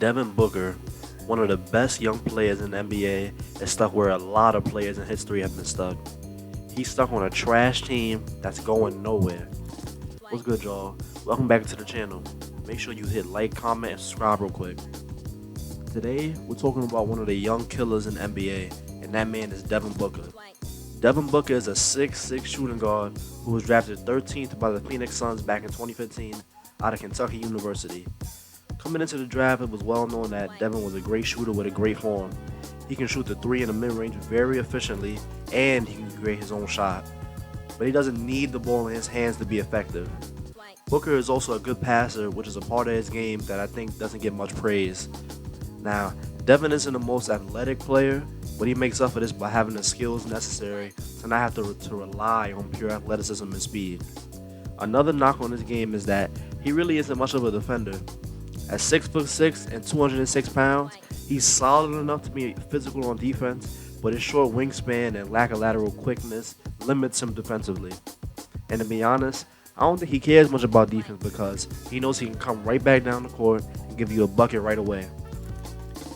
Devin Booker, one of the best young players in the NBA, is stuck where a lot of players in history have been stuck. He's stuck on a trash team that's going nowhere. What's good, y'all? Welcome back to the channel. Make sure you hit like, comment, and subscribe real quick. Today, we're talking about one of the young killers in the NBA, and that man is Devin Booker. Devin Booker is a 6'6" shooting guard who was drafted 13th by the Phoenix Suns back in 2015 out of Kentucky University. Coming into the draft, it was well known that Devin was a great shooter with a great form. He can shoot the three in the mid-range very efficiently, and he can create his own shot. But he doesn't need the ball in his hands to be effective. Booker is also a good passer, which is a part of his game that I think doesn't get much praise. Now, Devin isn't the most athletic player, but he makes up for this by having the skills necessary to not have to rely on pure athleticism and speed. Another knock on his game is that he really isn't much of a defender. At 6'6" and 206 pounds, he's solid enough to be physical on defense, but his short wingspan and lack of lateral quickness limits him defensively. And to be honest, I don't think he cares much about defense because he knows he can come right back down the court and give you a bucket right away.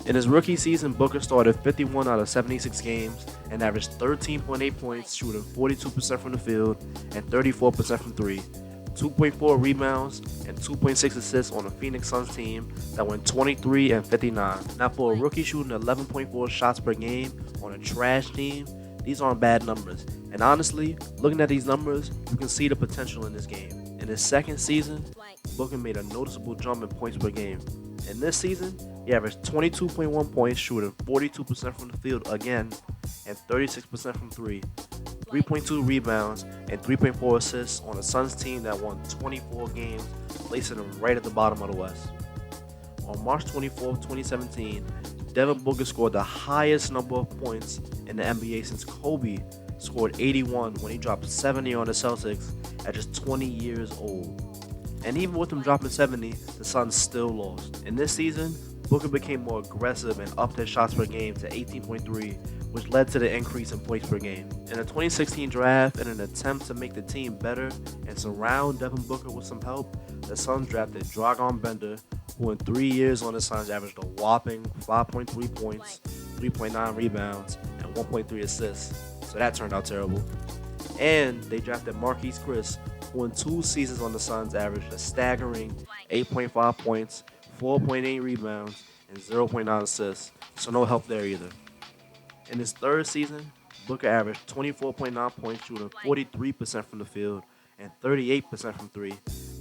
In his rookie season, Booker started 51 out of 76 games and averaged 13.8 points, shooting 42% from the field and 34% from three, 2.4 rebounds, and 2.6 assists on a Phoenix Suns team that went 23-59. Now, for a rookie shooting 11.4 shots per game on a trash team, these aren't bad numbers. And honestly, looking at these numbers, you can see the potential in this game. In his second season, Booker made a noticeable jump in points per game. In this season, he averaged 22.1 points, shooting 42% from the field again, and 36% from three, 3.2 rebounds, and 3.4 assists on a Suns team that won 24 games, placing them right at the bottom of the West. On March 24, 2017, Devin Booker scored the highest number of points in the NBA since Kobe scored 81 when he dropped 70 on the Celtics at just 20 years old. And even with him dropping 70, the Suns still lost. In this season, Booker became more aggressive and upped his shots per game to 18.3, which led to the increase in points per game. In the 2016 draft, in an attempt to make the team better and surround Devin Booker with some help, the Suns drafted Dragan Bender, who in 3 years on the Suns averaged a whopping 5.3 points, 3.9 rebounds, and 1.3 assists. So that turned out terrible. And they drafted Marquise Chris, who in 2 seasons on the Suns averaged a staggering 8.5 points, 4.8 rebounds, and 0.9 assists. So no help there either. In his third season, Booker averaged 24.9 points, shooting 43% from the field and 38% from three,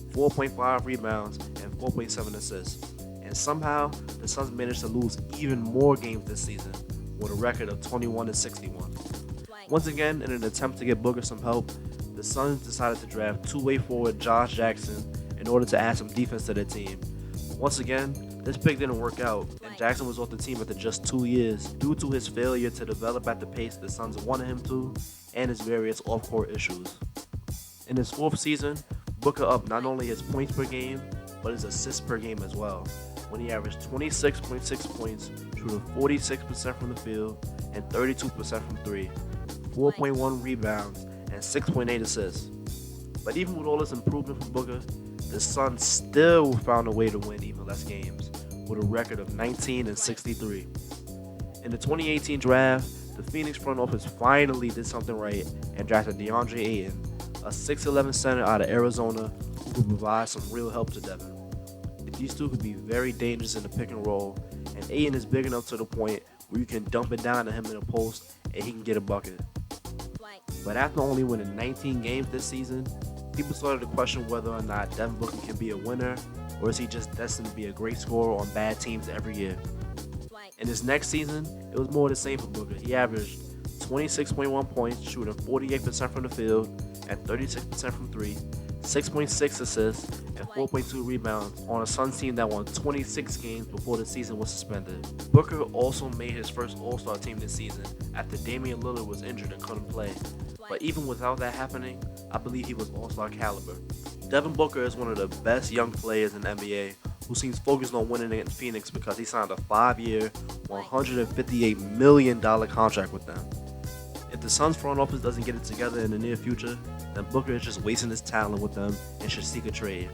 4.5 rebounds, and 4.7 assists. And somehow, the Suns managed to lose even more games this season, with a record of 21-61. Once again, in an attempt to get Booker some help, the Suns decided to draft two-way forward Josh Jackson in order to add some defense to their team. Once again, this pick didn't work out, and Jackson was off the team after just 2 years due to his failure to develop at the pace the Suns wanted him to and his various off-court issues. In his fourth season, Booker upped not only his points per game, but his assists per game as well, when he averaged 26.6 points, shooting 46% from the field and 32% from three, 4.1 rebounds, and 6.8 assists. But even with all this improvement from Booker, the Suns still found a way to win even less games, with a record of 19-63. In the 2018 draft, the Phoenix front office finally did something right and drafted DeAndre Ayton, a 6'11" center out of Arizona who could provide some real help to Devin. These two could be very dangerous in the pick and roll, and Ayton is big enough to the point where you can dump it down to him in the post and he can get a bucket. But after only winning 19 games this season, people started to question whether or not Devin Booker can be a winner, or is he just destined to be a great scorer on bad teams every year. In his next season, it was more of the same for Booker. He averaged 26.1 points, shooting 48% from the field and 36% from three, 6.6 assists, and 4.2 rebounds on a Suns team that won 26 games before the season was suspended. Booker also made his first All-Star team this season after Damian Lillard was injured and couldn't play. But even without that happening, I believe he was All-Star caliber. Devin Booker is one of the best young players in the NBA who seems focused on winning against Phoenix because he signed a 5-year, $158 million contract with them. If the Suns front office doesn't get it together in the near future, then Booker is just wasting his talent with them and should seek a trade.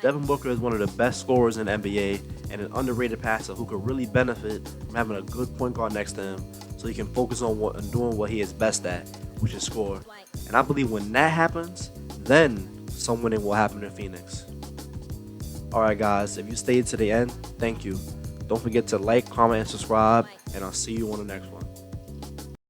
Devin Booker is one of the best scorers in the NBA and an underrated passer who could really benefit from having a good point guard next to him so he can focus on doing what he is best at, which is score. And I believe when that happens, then some winning will happen in Phoenix. Alright guys, if you stayed to the end, thank you. Don't forget to like, comment, and subscribe, and I'll see you on the next one.